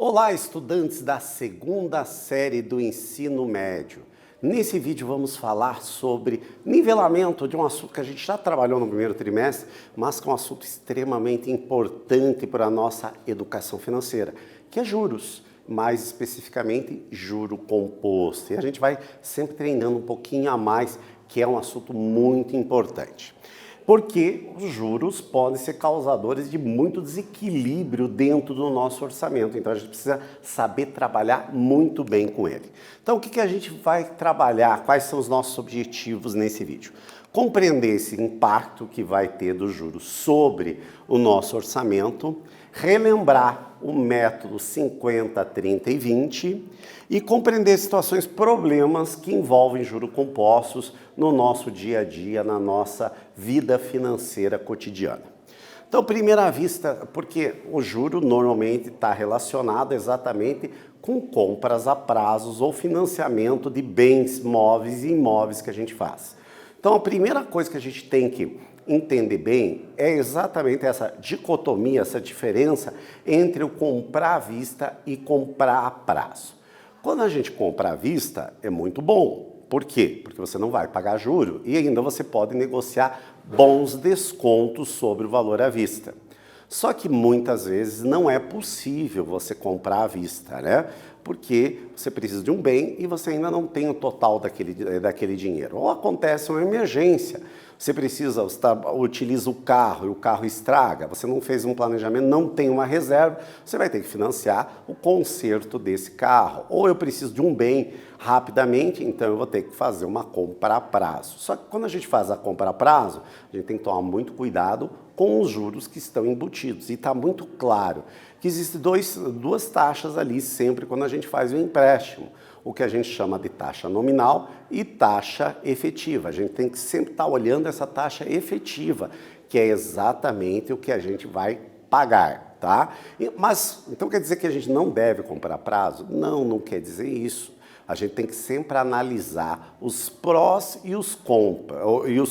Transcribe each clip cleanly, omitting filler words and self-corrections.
Olá, estudantes da segunda série do ensino médio. Nesse vídeo vamos falar sobre nivelamento de um assunto que a gente já trabalhou no primeiro trimestre, mas que é um assunto extremamente importante para a nossa educação financeira, que é juros, mais especificamente juro composto. E a gente vai sempre treinando um pouquinho a mais, que é um assunto muito importante. Porque os juros podem ser causadores de muito desequilíbrio dentro do nosso orçamento. Então a gente precisa saber trabalhar muito bem com ele. Então o que a gente vai trabalhar? Quais são os nossos objetivos nesse vídeo? Compreender esse impacto que vai ter dos juros sobre o nosso orçamento, relembrar o método 50, 30 e 20 e compreender situações, problemas que envolvem juros compostos no nosso dia a dia, na nossa vida financeira cotidiana. Então, primeira vista, porque o juro normalmente está relacionado exatamente com compras a prazos ou financiamento de bens móveis e imóveis que a gente faz. Então, a primeira coisa que a gente tem que entender bem é exatamente essa dicotomia, essa diferença entre o comprar à vista e comprar a prazo. Quando a gente compra à vista, é muito bom. Por quê? Porque você não vai pagar juro e ainda você pode negociar bons descontos sobre o valor à vista. Só que muitas vezes não é possível você comprar à vista, né? Porque você precisa de um bem e você ainda não tem o total daquele dinheiro. Ou acontece uma emergência, você utiliza o carro e o carro estraga, você não fez um planejamento, não tem uma reserva, você vai ter que financiar o conserto desse carro. Ou eu preciso de um bem rapidamente, então eu vou ter que fazer uma compra a prazo. Só que quando a gente faz a compra a prazo, a gente tem que tomar muito cuidado com os juros que estão embutidos. E está muito claro que existem duas taxas ali sempre quando a gente faz o empréstimo. O que a gente chama de taxa nominal e taxa efetiva. A gente tem que sempre estar olhando essa taxa efetiva, que é exatamente o que a gente vai pagar, tá? Mas, então quer dizer que a gente não deve comprar a prazo? Não, não quer dizer isso. A gente tem que sempre analisar os prós e os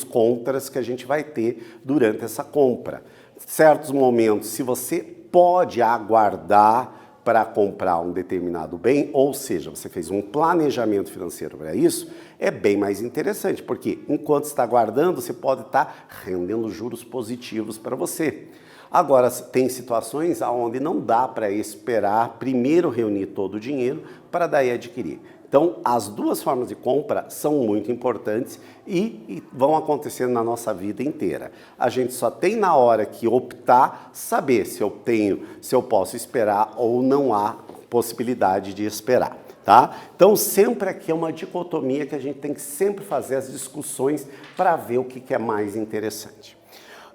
contras que a gente vai ter durante essa compra. Em certos momentos, se você pode aguardar para comprar um determinado bem, ou seja, você fez um planejamento financeiro para isso, é bem mais interessante, porque enquanto está aguardando, você pode estar rendendo juros positivos para você. Agora, tem situações onde não dá para esperar primeiro reunir todo o dinheiro para daí adquirir. Então, as duas formas de compra são muito importantes e vão acontecer na nossa vida inteira. A gente só tem na hora que optar saber se eu posso esperar ou não há possibilidade de esperar, tá? Então, sempre aqui é uma dicotomia que a gente tem que sempre fazer as discussões para ver o que é mais interessante.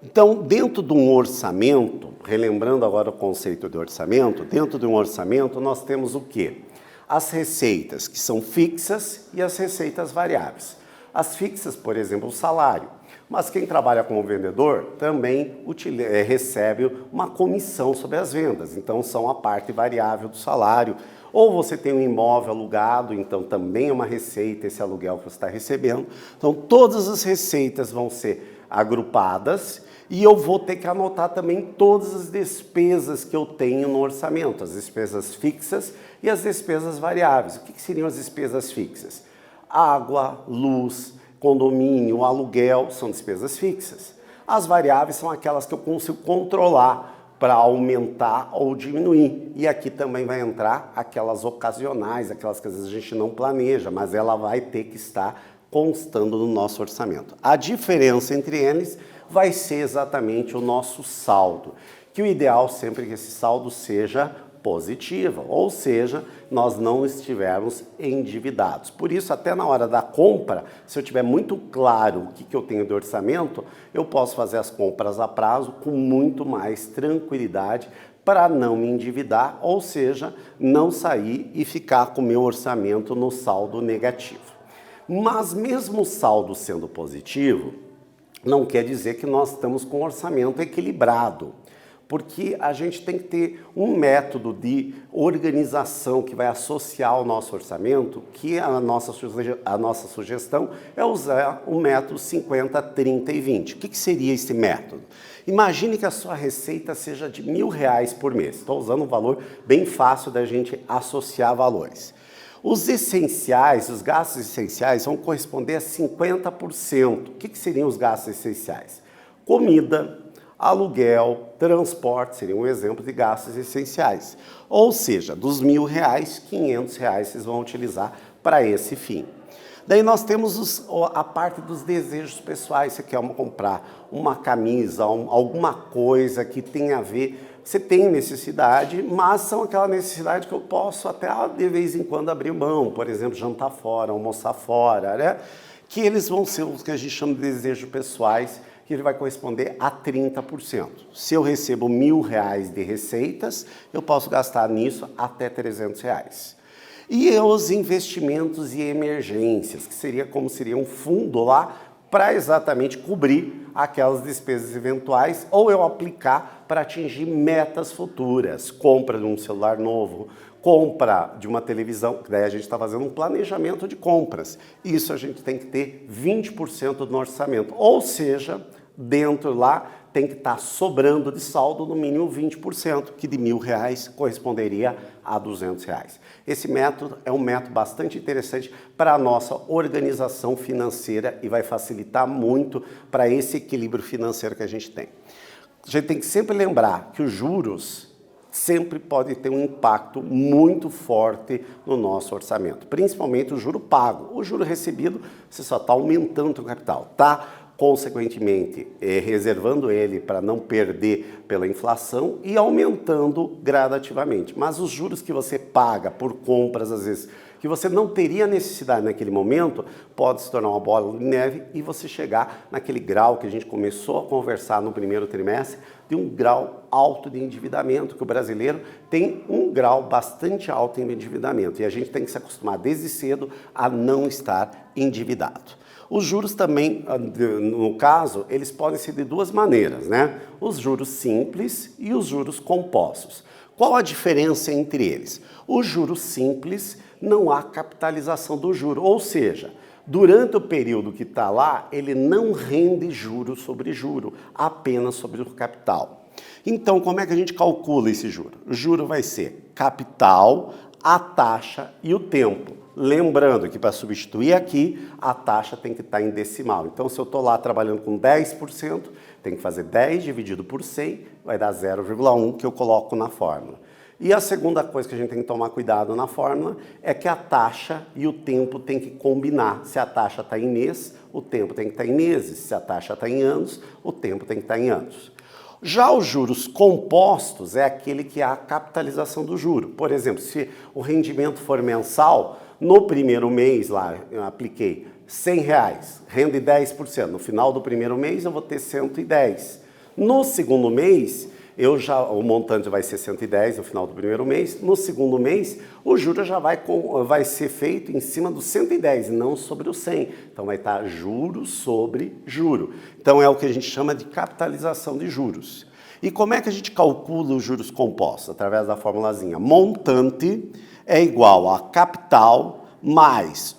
Então, dentro de um orçamento, relembrando agora o conceito de orçamento, dentro de um orçamento nós temos o quê? As receitas que são fixas e as receitas variáveis. As fixas, por exemplo, o salário. Mas quem trabalha como vendedor também recebe uma comissão sobre as vendas. Então, são a parte variável do salário. Ou você tem um imóvel alugado, então também é uma receita esse aluguel que você está recebendo. Então, todas as receitas vão ser agrupadas e eu vou ter que anotar também todas as despesas que eu tenho no orçamento, as despesas fixas e as despesas variáveis. O que seriam as despesas fixas? Água, luz, condomínio, aluguel, são despesas fixas. As variáveis são aquelas que eu consigo controlar para aumentar ou diminuir. E aqui também vai entrar aquelas ocasionais, aquelas que às vezes a gente não planeja, mas ela vai ter que estar constando no nosso orçamento. A diferença entre eles vai ser exatamente o nosso saldo, que o ideal sempre é que esse saldo seja positivo, ou seja, nós não estivermos endividados. Por isso, até na hora da compra, se eu tiver muito claro o que eu tenho de orçamento, eu posso fazer as compras a prazo com muito mais tranquilidade para não me endividar, ou seja, não sair e ficar com o meu orçamento no saldo negativo. Mas mesmo o saldo sendo positivo, não quer dizer que nós estamos com o orçamento equilibrado. Porque a gente tem que ter um método de organização que vai associar ao nosso orçamento, que a nossa sugestão é usar o método 50, 30 e 20. O que seria esse método? Imagine que a sua receita seja de R$1.000 por mês. Estou usando um valor bem fácil da gente associar valores. Os essenciais, os gastos essenciais vão corresponder a 50%. O que seriam os gastos essenciais? Comida, aluguel, transporte, seria um exemplo de gastos essenciais. Ou seja, dos R$1.000, R$500 vocês vão utilizar para esse fim. Daí nós temos a parte dos desejos pessoais. Você quer comprar uma camisa, alguma coisa que tenha a ver. Você tem necessidade, mas são aquela necessidade que eu posso até de vez em quando abrir mão. Por exemplo, jantar fora, almoçar fora, né? Que eles vão ser os que a gente chama de desejos pessoais, que ele vai corresponder a 30%. Se eu recebo R$1.000 de receitas, eu posso gastar nisso até R$300. E os investimentos e emergências, que seria um fundo lá para exatamente cobrir aquelas despesas eventuais ou eu aplicar para atingir metas futuras. Compra de um celular novo, compra de uma televisão, daí a gente está fazendo um planejamento de compras. Isso a gente tem que ter 20% no orçamento, ou seja, dentro lá tem que estar sobrando de saldo no mínimo 20%, que de R$1.000 corresponderia a R$200. Esse método é um método bastante interessante para a nossa organização financeira e vai facilitar muito para esse equilíbrio financeiro que a gente tem. A gente tem que sempre lembrar que os juros sempre podem ter um impacto muito forte no nosso orçamento, principalmente o juro pago. O juro recebido, você só está aumentando o capital, tá? Consequentemente, reservando ele para não perder pela inflação e aumentando gradativamente. Mas os juros que você paga por compras, às vezes, que você não teria necessidade naquele momento, pode se tornar uma bola de neve e você chegar naquele grau que a gente começou a conversar no primeiro trimestre, de um grau alto de endividamento, que o brasileiro tem um grau bastante alto de endividamento. E a gente tem que se acostumar desde cedo a não estar endividado. Os juros também, no caso, eles podem ser de duas maneiras, né? Os juros simples e os juros compostos. Qual a diferença entre eles? O juros simples não há capitalização do juro, ou seja, durante o período que está lá, ele não rende juro sobre juro, apenas sobre o capital. Então, como é que a gente calcula esse juro? O juro vai ser capital, a taxa e o tempo. Lembrando que para substituir aqui, a taxa tem que estar em decimal. Então, se eu estou lá trabalhando com 10%, tem que fazer 10 dividido por 100, vai dar 0,1 que eu coloco na fórmula. E a segunda coisa que a gente tem que tomar cuidado na fórmula é que a taxa e o tempo tem que combinar. Se a taxa está em mês, o tempo tem que estar em meses. Se a taxa está em anos, o tempo tem que estar em anos. Já os juros compostos é aquele que é a capitalização do juro. Por exemplo, se o rendimento for mensal, no primeiro mês lá eu apliquei R$100, rende 10%. No final do primeiro mês eu vou ter 110. No segundo mês, o montante vai ser 110 no final do primeiro mês. No segundo mês, o juro já vai ser feito em cima do 110, não sobre o 100. Então vai estar juro sobre juro. Então é o que a gente chama de capitalização de juros. E como é que a gente calcula os juros compostos? Através da formulazinha. Montante é igual a capital mais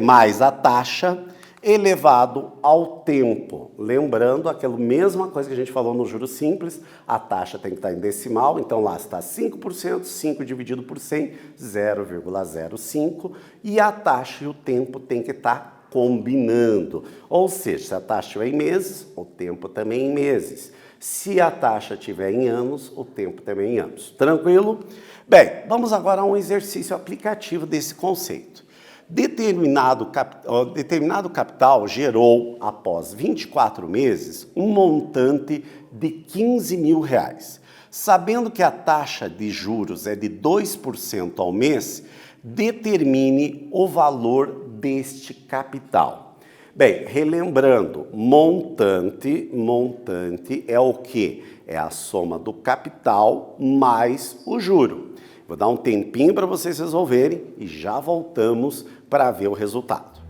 mais a taxa elevado ao tempo. Lembrando aquela mesma coisa que a gente falou no juros simples, a taxa tem que estar em decimal, então lá está 5%, 5 dividido por 100, 0,05, e a taxa e o tempo tem que estar combinando. Ou seja, se a taxa estiver em meses, o tempo também em meses. Se a taxa estiver em anos, o tempo também em anos. Tranquilo? Bem, vamos agora a um exercício aplicativo desse conceito. Determinado capital gerou, após 24 meses, um montante de R$15.000. Sabendo que a taxa de juros é de 2% ao mês, determine o valor deste capital. Bem, relembrando, montante é o quê? É a soma do capital mais o juro. Vou dar um tempinho para vocês resolverem e já voltamos para ver o resultado.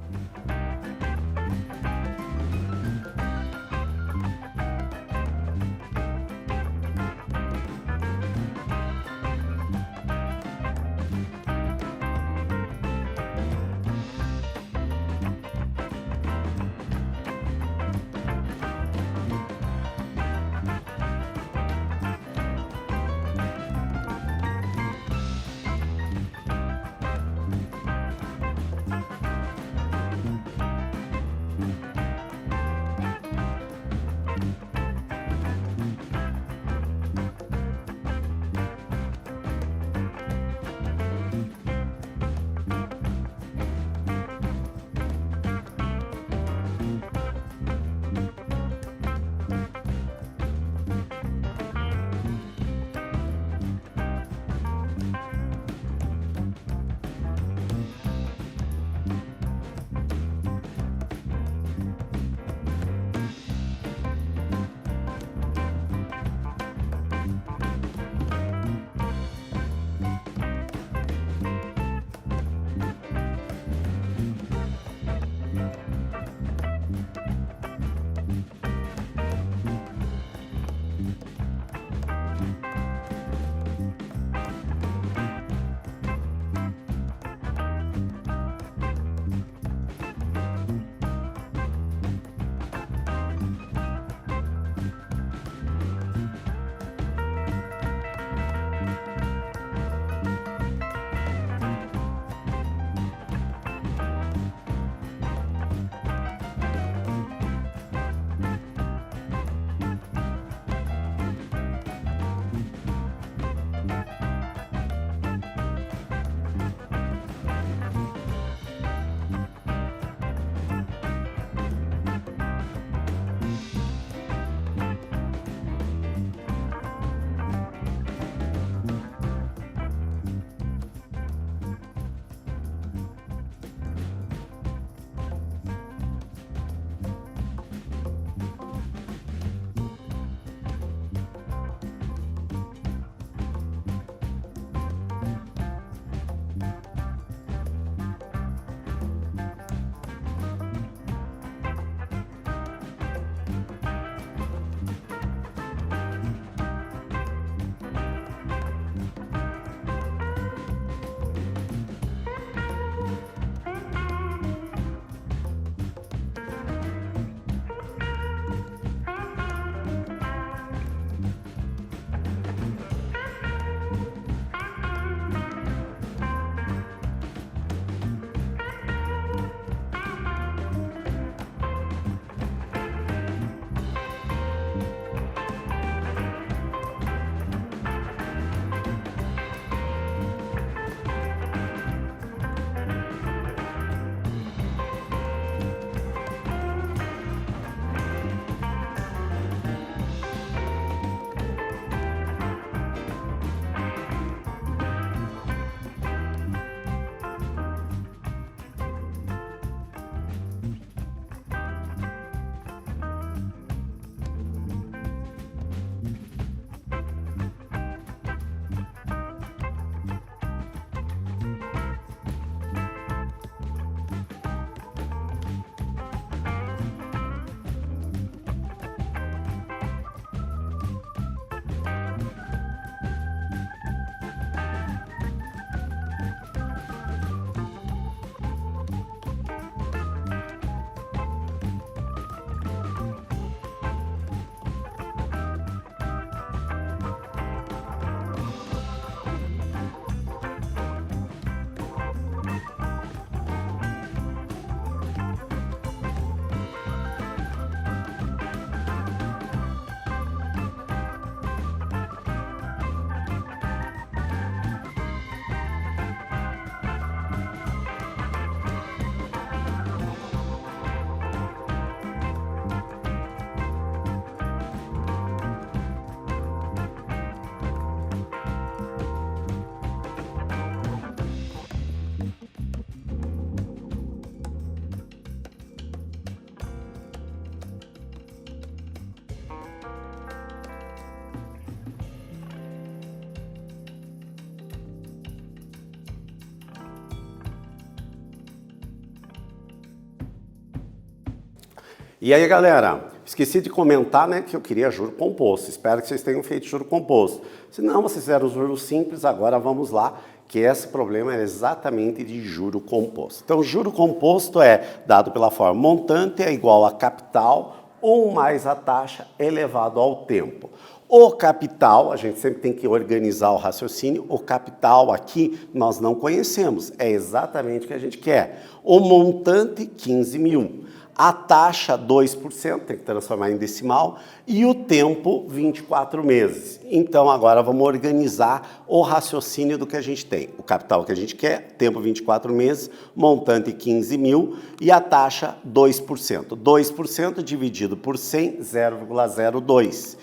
E aí, galera, esqueci de comentar, né, que eu queria juro composto. Espero que vocês tenham feito juro composto. Se não, vocês fizeram juro simples, agora vamos lá, que esse problema é exatamente de juro composto. Então, juro composto é dado pela forma montante é igual a capital ou mais a taxa elevado ao tempo. O capital, a gente sempre tem que organizar o raciocínio, o capital aqui nós não conhecemos, é exatamente o que a gente quer. O montante, 15 mil. A taxa, 2%, tem que transformar em decimal, e o tempo, 24 meses. Então, agora vamos organizar o raciocínio do que a gente tem. O capital que a gente quer, tempo 24 meses, montante 15 mil e a taxa 2%. 2% dividido por 100, 0,02.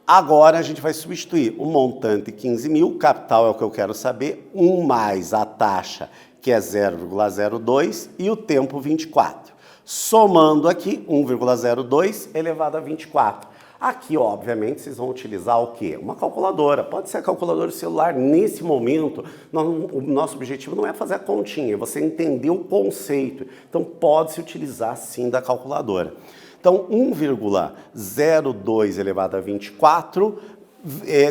Agora a gente vai substituir o montante 15 mil, o capital é o que eu quero saber, 1 mais a taxa, que é 0,02, e o tempo 24. Somando aqui, 1,02 elevado a 24. Aqui, obviamente, vocês vão utilizar o quê? Uma calculadora. Pode ser a calculadora celular. Nesse momento, o nosso objetivo não é fazer a continha, é você entender o conceito. Então, pode-se utilizar, sim, da calculadora. Então, 1,02 elevado a 24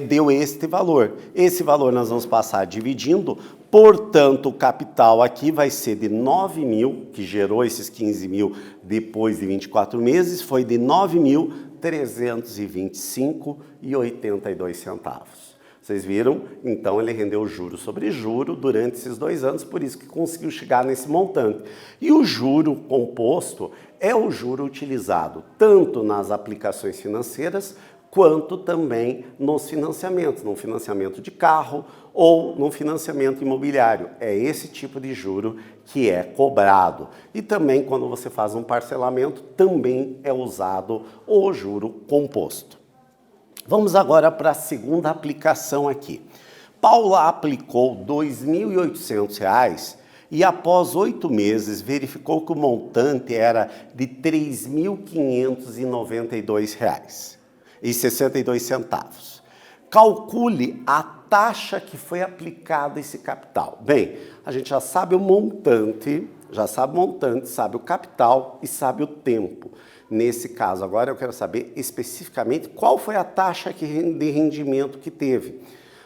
deu este valor. Esse valor nós vamos passar dividindo, portanto, o capital aqui vai ser de 9 mil, que gerou esses 15 mil depois de 24 meses, foi de 9.325,82 centavos. Vocês viram? Então, ele rendeu juro sobre juro durante esses 2 anos, por isso que conseguiu chegar nesse montante. E o juro composto é o juro utilizado tanto nas aplicações financeiras, quanto também nos financiamentos, no financiamento de carro ou no financiamento imobiliário. É esse tipo de juro que é cobrado. E também quando você faz um parcelamento, também é usado o juro composto. Vamos agora para a segunda aplicação aqui. Paula aplicou R$ 2.800 e após 8 meses verificou que o montante era de R$ 3.592,62. Calcule a taxa que foi aplicada a esse capital. Bem, a gente já sabe o montante, sabe o capital e sabe o tempo. Nesse caso agora eu quero saber especificamente qual foi a taxa de rendimento que teve.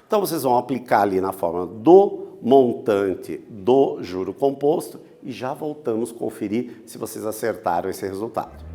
Então vocês vão aplicar ali na forma do montante do juro composto e já voltamos a conferir se vocês acertaram esse resultado.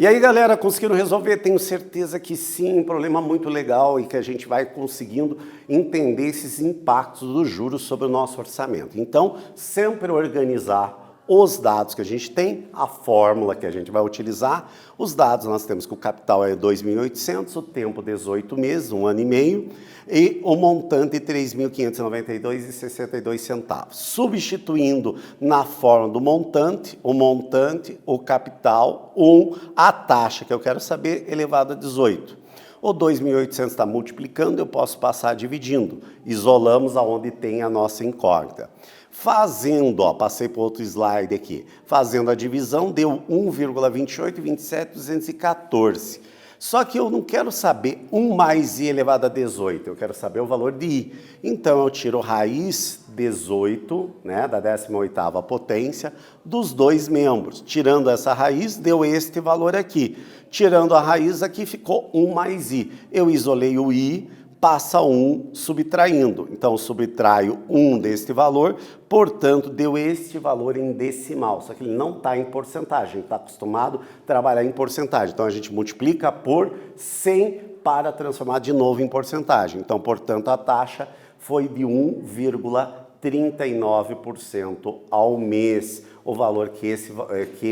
E aí, galera, conseguiram resolver? Tenho certeza que sim, um problema muito legal e que a gente vai conseguindo entender esses impactos dos juros sobre o nosso orçamento. Então, sempre organizar os dados que a gente tem, a fórmula que a gente vai utilizar. Os dados nós temos que o capital é 2.800, o tempo 18 meses, 1 ano e meio, e o montante 3.592,62 centavos. Substituindo na fórmula do montante, o capital, a taxa que eu quero saber, elevado a 18. O 2.800 está multiplicando, eu posso passar dividindo. Isolamos aonde tem a nossa incógnita. Fazendo, passei para outro slide aqui, fazendo a divisão, deu 1,2827,214. Só que eu não quero saber 1 mais i elevado a 18, eu quero saber o valor de i. Então, eu tiro raiz 18, né, da 18ª potência, dos dois membros. Tirando essa raiz, deu este valor aqui. Tirando a raiz aqui, ficou 1 mais i. Eu isolei o i, passa 1 subtraindo. Então, subtraio 1 deste valor, portanto, deu este valor em decimal. Só que ele não está em porcentagem, está acostumado a trabalhar em porcentagem. Então, a gente multiplica por 100 para transformar de novo em porcentagem. Então, portanto, a taxa foi de 1,39% ao mês, o valor que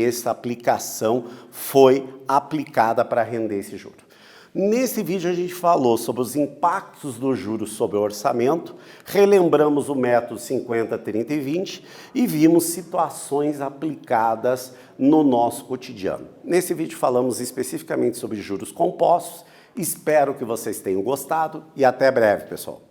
essa aplicação foi aplicada para render esse juro. Nesse vídeo a gente falou sobre os impactos dos juros sobre o orçamento, relembramos o método 50, 30 e 20 e vimos situações aplicadas no nosso cotidiano. Nesse vídeo falamos especificamente sobre juros compostos, espero que vocês tenham gostado e até breve, pessoal.